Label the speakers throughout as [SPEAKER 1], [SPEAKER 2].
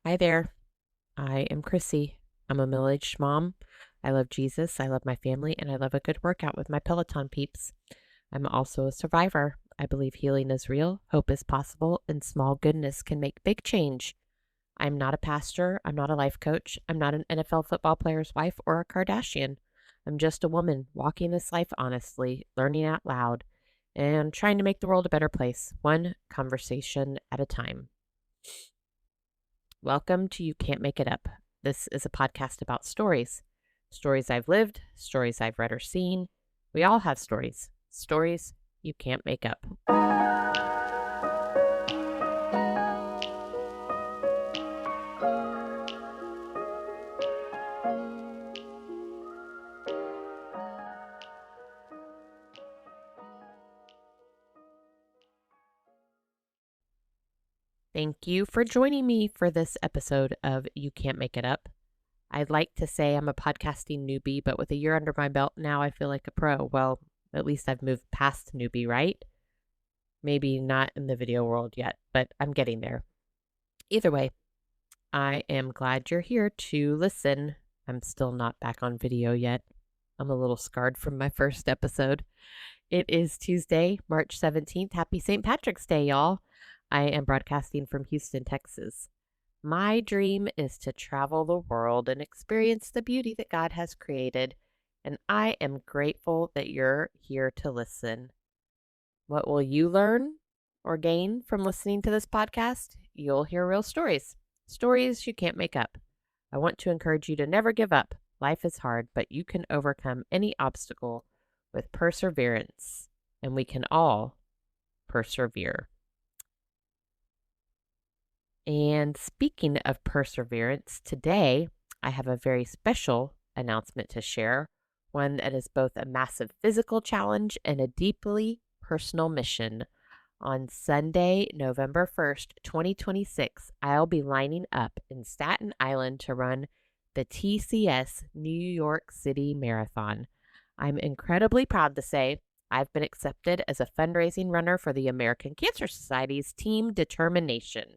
[SPEAKER 1] Hi there. I am Chrissy. I'm a middle-aged mom. I love Jesus, I love my family, and I love a good workout with my Peloton peeps. I'm also a survivor. I believe healing is real, hope is possible, and small goodness can make big change. I'm not a pastor. I'm not a life coach. I'm not an NFL football player's wife or a Kardashian. I'm just a woman walking this life honestly, learning out loud, and trying to make the world a better place, one conversation at a time. Welcome to You Can't Make It Up. This is a podcast about stories. Stories I've lived, stories I've read or seen. We all have stories. Stories you can't make up. Thank you for joining me for this episode of You Can't Make It Up. I'd like to say I'm a podcasting newbie, but with a year under my belt now, I feel like a pro. Well, at least I've moved past newbie, right? Maybe not in the video world yet, but I'm getting there. Either way, I am glad you're here to listen. I'm still not back on video yet. I'm a little scarred from my first episode. It is Tuesday, March 17th. Happy St. Patrick's Day, y'all. I am broadcasting from Houston, Texas. My dream is to travel the world and experience the beauty that God has created, and I am grateful that you're here to listen. What will you learn or gain from listening to this podcast? You'll hear real stories, stories you can't make up. I want to encourage you to never give up. Life is hard, but you can overcome any obstacle with perseverance, and we can all persevere. And speaking of perseverance, today I have a very special announcement to share, one that is both a massive physical challenge and a deeply personal mission. On Sunday, November 1st, 2026, I'll be lining up in Staten Island to run the TCS New York City Marathon. I'm incredibly proud to say I've been accepted as a fundraising runner for the American Cancer Society's Team Determination.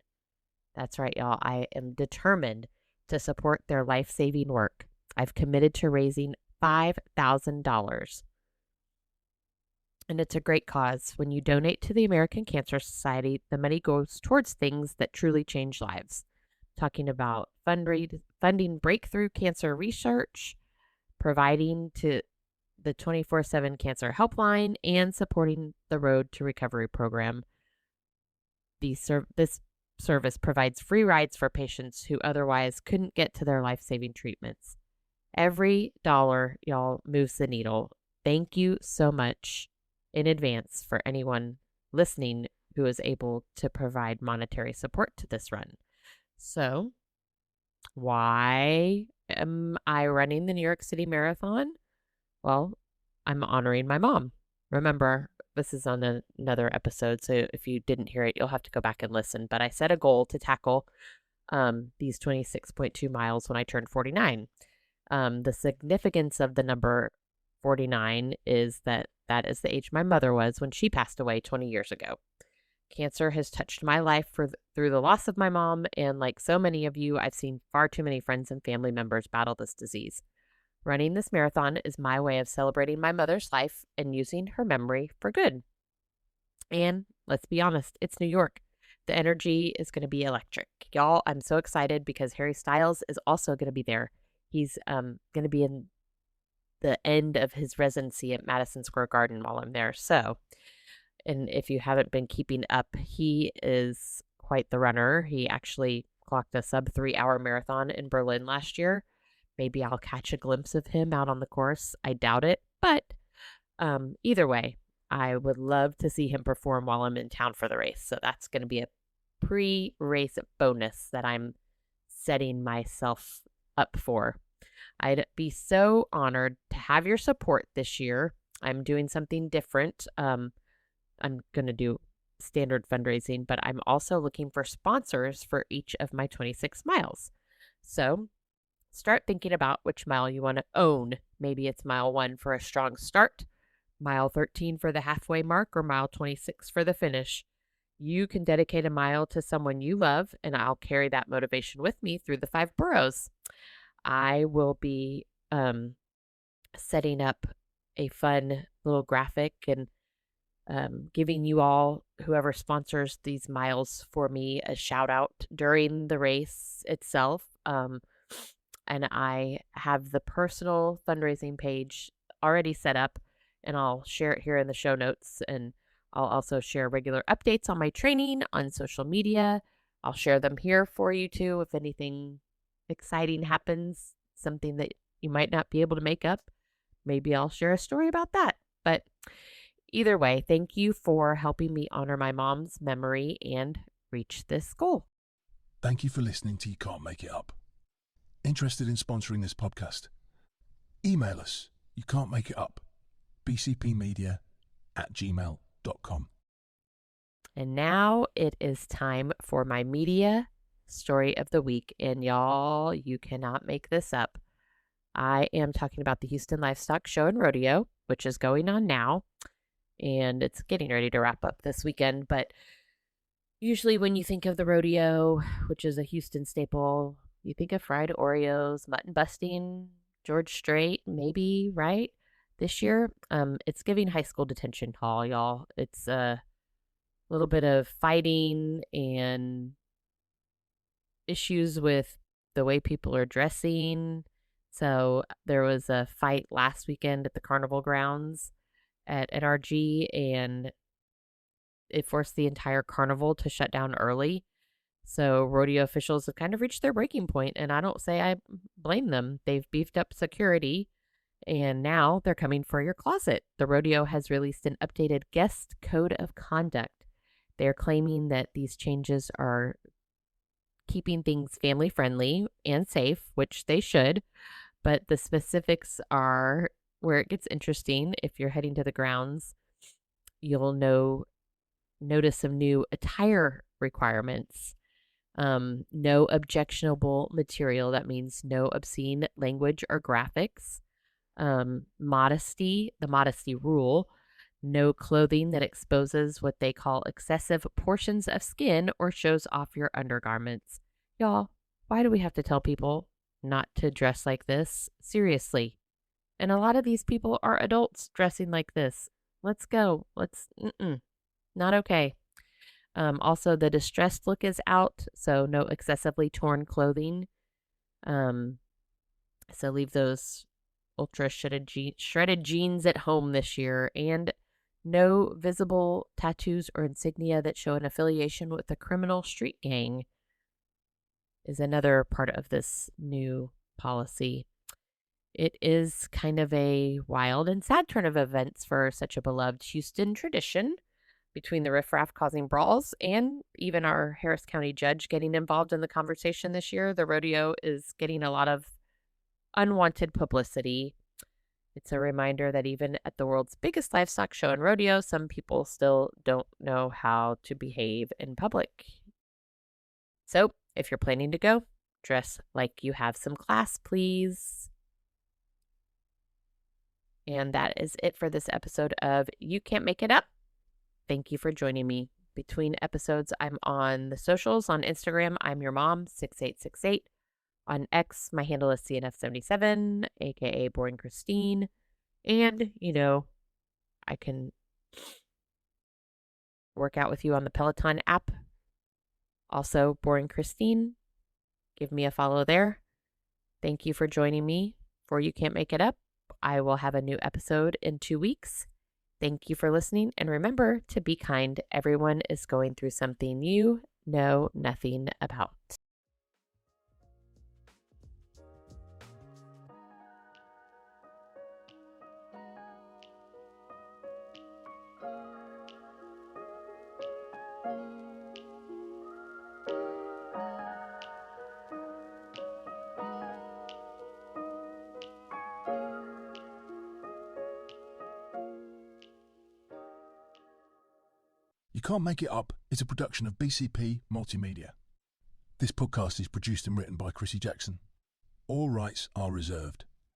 [SPEAKER 1] That's right, y'all. I am determined to support their life-saving work. I've committed to raising $5,000. And it's a great cause. When you donate to the American Cancer Society, the money goes towards things that truly change lives. Talking about funding breakthrough cancer research, providing to the 24/7 Cancer Helpline, and supporting the Road to Recovery program. This service provides free rides for patients who otherwise couldn't get to their life-saving treatments. Every dollar, y'all, moves the needle. Thank you so much in advance for anyone listening who is able to provide monetary support to this run. So, why am I running the New York City Marathon? Well, I'm honoring my mom. Remember, this is on another episode, so if you didn't hear it, you'll have to go back and listen. But I set a goal to tackle these 26.2 miles when I turned 49. The significance of the number 49 is that is the age my mother was when she passed away 20 years ago. Cancer has touched my life through the loss of my mom, and like so many of you, I've seen far too many friends and family members battle this disease. Running this marathon is my way of celebrating my mother's life and using her memory for good. And let's be honest, it's New York. The energy is going to be electric. Y'all, I'm so excited because Harry Styles is also going to be there. He's going to be in the end of his residency at Madison Square Garden while I'm there. So, and if you haven't been keeping up, he is quite the runner. He actually clocked a sub 3-hour marathon in Berlin last year. Maybe I'll catch a glimpse of him out on the course. I doubt it. But either way, I would love to see him perform while I'm in town for the race. So that's going to be a pre-race bonus that I'm setting myself up for. I'd be so honored to have your support this year. I'm doing something different. I'm going to do standard fundraising, but I'm also looking for sponsors for each of my 26 miles. So start thinking about which mile you want to own. Maybe it's mile 1 for a strong start, mile 13 for the halfway mark, or mile 26 for the finish. You can dedicate a mile to someone you love, and I'll carry that motivation with me through the 5 boroughs. I will be setting up a fun little graphic and giving you all, whoever sponsors these miles for me, a shout out during the race itself. And I have the personal fundraising page already set up, and I'll share it here in the show notes. And I'll also share regular updates on my training on social media. I'll share them here for you too. If anything exciting happens, something that you might not be able to make up, maybe I'll share a story about that. But either way, thank you for helping me honor my mom's memory and reach this goal.
[SPEAKER 2] Thank you for listening to You Can't Make It Up. Interested in sponsoring this podcast? Email us, you can't make it up, bcpmedia@gmail.com.
[SPEAKER 1] And now it is time for my media story of the week. And y'all, you cannot make this up. I am talking about the Houston Livestock Show and Rodeo, which is going on now. And it's getting ready to wrap up this weekend. But usually when you think of the rodeo, which is a Houston staple, you think of fried Oreos, mutton busting, George Strait, maybe, right? This year, it's giving high school detention hall, y'all. It's a little bit of fighting and issues with the way people are dressing. So there was a fight last weekend at the carnival grounds at NRG, and it forced the entire carnival to shut down early. So rodeo officials have kind of reached their breaking point, and I don't say I blame them. They've beefed up security, and now they're coming for your closet. The rodeo has released an updated guest code of conduct. They're claiming that these changes are keeping things family friendly and safe, which they should, but the specifics are where it gets interesting. If you're heading to the grounds, you'll notice some new attire requirements. No objectionable material. That means no obscene language or graphics. Modesty, the modesty rule. No clothing that exposes what they call excessive portions of skin or shows off your undergarments. Y'all, why do we have to tell people not to dress like this? Seriously. And a lot of these people are adults dressing like this. Let's go. Not okay. Also, the distressed look is out, so no excessively torn clothing. So leave those ultra shredded jeans at home this year, and no visible tattoos or insignia that show an affiliation with a criminal street gang is another part of this new policy. It is kind of a wild and sad turn of events for such a beloved Houston tradition, between the riffraff causing brawls and even our Harris County judge getting involved in the conversation this year. The rodeo is getting a lot of unwanted publicity. It's a reminder that even at the world's biggest livestock show and rodeo, some people still don't know how to behave in public. So if you're planning to go, dress like you have some class, please. And that is it for this episode of You Can't Make It Up. Thank you for joining me. Between episodes, I'm on the socials. On Instagram, I'm your mom, 6868. On X, my handle is CNF77, aka Boring Christine. And, I can work out with you on the Peloton app. Also, Boring Christine. Give me a follow there. Thank you for joining me for You Can't Make It Up. I will have a new episode in 2 weeks. Thank you for listening, and remember to be kind. Everyone is going through something you know nothing about.
[SPEAKER 2] You Can't Make It Up is a production of BCP Multimedia. This podcast is produced and written by Chrissy Jackson. All rights are reserved.